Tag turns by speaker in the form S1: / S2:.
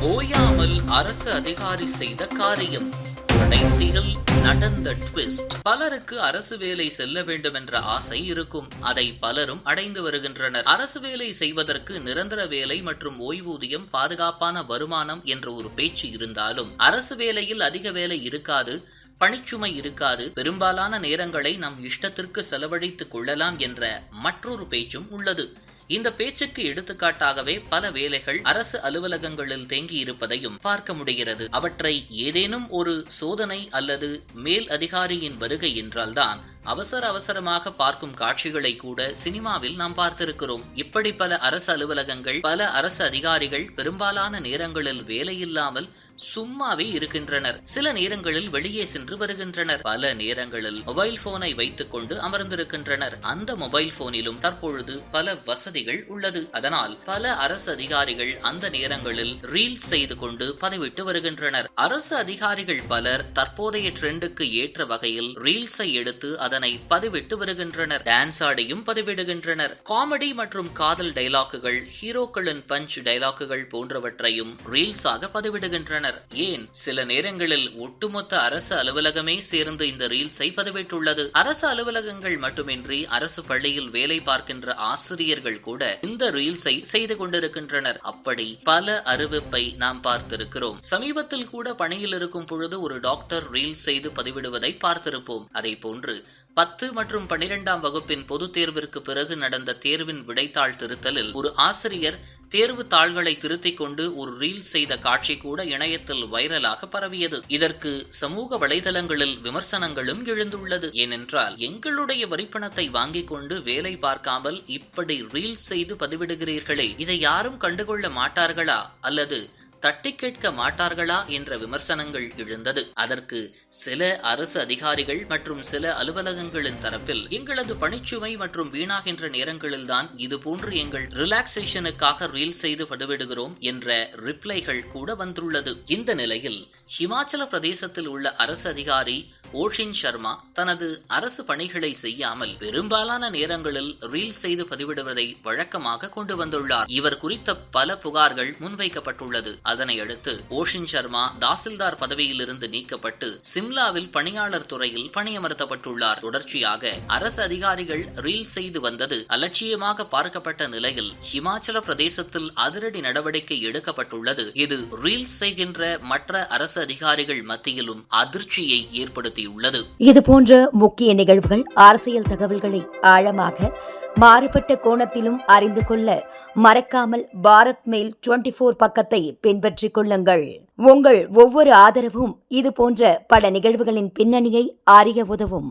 S1: ஓயாமல் அரசு அதிகாரி செய்த காரியம், கடைசியில் நடந்த ட்விஸ்ட். பலருக்கு அரசு வேலை செல்ல வேண்டும் என்ற ஆசை இருக்கும். அதை பலரும் அடைந்து வருகின்றனர். அரசு வேலை செய்வதற்கு நிரந்தர வேலை மற்றும் ஓய்வூதியம், பாதுகாப்பான வருமானம் என்ற ஒரு பேச்சு இருந்தாலும் அரசு வேலையில் அதிக வேலை இருக்காது, பணிச்சுமை இருக்காது, பெரும்பாலான நேரங்களை நம் இஷ்டத்திற்கு செலவழித்துக் கொள்ளலாம் என்ற மற்றொரு பேச்சும் உள்ளது. இந்த பேச்சுக்கு எடுத்துக்காட்டாகவே பல வேலைகள் அரசு அலுவலகங்களில் தேங்கி இருப்பதையும் பார்க்க முடிகிறது. அவற்றை ஏதேனும் ஒரு சோதனை அல்லது மேல் அதிகாரியின் வருகை என்றால்தான் அவசரமாக பார்க்கும் காட்சிகளை கூட சினிமாவில் நாம் பார்த்திருக்கிறோம். இப்படி பல அரசு அலுவலகங்கள், பல அரசு அதிகாரிகள் பெரும்பாலான நேரங்களில் வேலையில்லாமல் சும்மாவே இருக்கின்றனர். சில நேரங்களில் வெளியே சென்று வருகின்றனர். பல நேரங்களில் மொபைல் போனை வைத்துக் கொண்டு அமர்ந்திருக்கின்றனர். அந்த மொபைல் போனிலும் தற்பொழுது பல வசதிகள் உள்ளது. அதனால் பல அரசு அதிகாரிகள் அந்த நேரங்களில் ரீல்ஸ் செய்து கொண்டு பதிவிட்டு வருகின்றனர். அரசு அதிகாரிகள் பலர் தற்போதைய ட்ரெண்டுக்கு ஏற்ற வகையில் ரீல்ஸை எடுத்து அதனை பதிவிட்டு வருகின்றனர். டான்ஸ் ஆடியும் பதிவிடுகின்றனர். காமெடி மற்றும் காதல் டைலாக்குகள், ஹீரோக்களின் பஞ்ச் டைலாக்குகள் போன்றவற்றையும் ரீல்ஸாக பதிவிடுகின்றனர். ஏன் சில நேரங்களில் ஒட்டுமொத்த அரசு அலுவலகமே சேர்ந்து இந்த ரீல்ஸை பதிவிட்டுள்ளது. அரசு அலுவலகங்கள் மட்டுமின்றி அரசு பள்ளியில் வேலை பார்க்கின்ற ஆசிரியர்கள் கூட இந்த ரீல்ஸை செய்து கொண்டிருக்கின்றனர். அப்படி பல அறிவிப்பை நாம் பார்த்திருக்கிறோம். சமீபத்தில் கூட பணியில் இருக்கும் பொழுது ஒரு டாக்டர் ரீல்ஸ் செய்து பதிவிடுவதை பார்த்திருப்போம். அதே போன்று 10 மற்றும் 12ஆம் வகுப்பின் பொதுத் தேர்விற்கு பிறகு நடந்த தேர்வின் விடைத்தாள் திருத்தலில் ஒரு ஆசிரியர் தேர்வு தாள்களை திருத்திக் கொண்டு ஒரு ரீல் செய்த காட்சி கூட இணையத்தில் வைரலாக பரவியது. இதற்கு சமூக வலைதளங்களில் விமர்சனங்களும் எழுந்துள்ளது. ஏனென்றால், எங்களுடைய வரிப்பணத்தை வாங்கிக் கொண்டு வேலை பார்க்காமல் இப்படி ரீல் செய்து பதிவிடுகிறீர்களே, இதை யாரும் கண்டுகொள்ள மாட்டார்களா அல்லது தட்டி கேட்க மாட்டார்களா என்ற விமர்சனங்கள் எழுந்தது. அதற்கு சில அரசு அதிகாரிகள் மற்றும் சில அலுவலகங்களின் தரப்பில், எங்களது பணிச்சுமை மற்றும் வீணாகின்ற நேரங்களில்தான் இதுபோன்று எங்கள் ரிலாக்ஸேஷனுக்காக ரீல் செய்து பதிவிடுகிறோம் என்ற ரிப்ளைகள் கூட வந்துள்ளது. இந்த நிலையில் ஹிமாச்சல பிரதேசத்தில் உள்ள அரசு அதிகாரி ஓஷின் சர்மா தனது அரசு பணிகளை செய்யாமல் பெரும்பாலான நேரங்களில் ரீல் செய்து பதிவிடுவதை வழக்கமாக கொண்டு வந்துள்ளார். இவர் குறித்த பல புகார்கள் முன்வைக்கப்பட்டுள்ளது. அதனை அடுத்து ஓஷின் சர்மா தாசில்தார் பதவியிலிருந்து நீக்கப்பட்டு சிம்லாவில் பணியாளர் துறையில் பணியமர்த்தப்பட்டுள்ளார். தொடர்ச்சியாக அரசு அதிகாரிகள் ரீல் செய்து வந்தது அலட்சியமாக பார்க்கப்பட்ட நிலையில் ஹிமாச்சல பிரதேசத்தில் அதிரடி நடவடிக்கை எடுக்கப்பட்டுள்ளது. இது ரீல்ஸ் செய்கின்ற மற்ற அரசு அதிகாரிகள் மத்தியிலும் அதிர்ச்சியை ஏற்படுத்தியுள்ளது.
S2: இதுபோன்ற முக்கிய நிகழ்வுகள், அரசியல் தகவல்களை ஆழமாக மாறுபட்ட கோணத்திலும் அறிந்து கொள்ள மறக்காமல் பாரத் மெயில் 24 பக்கத்தை பின்பற்றிக் கொள்ளுங்கள். உங்கள் ஒவ்வொரு ஆதரவும் இதுபோன்ற பல நிகழ்வுகளின் பின்னணியை அறிய உதவும்.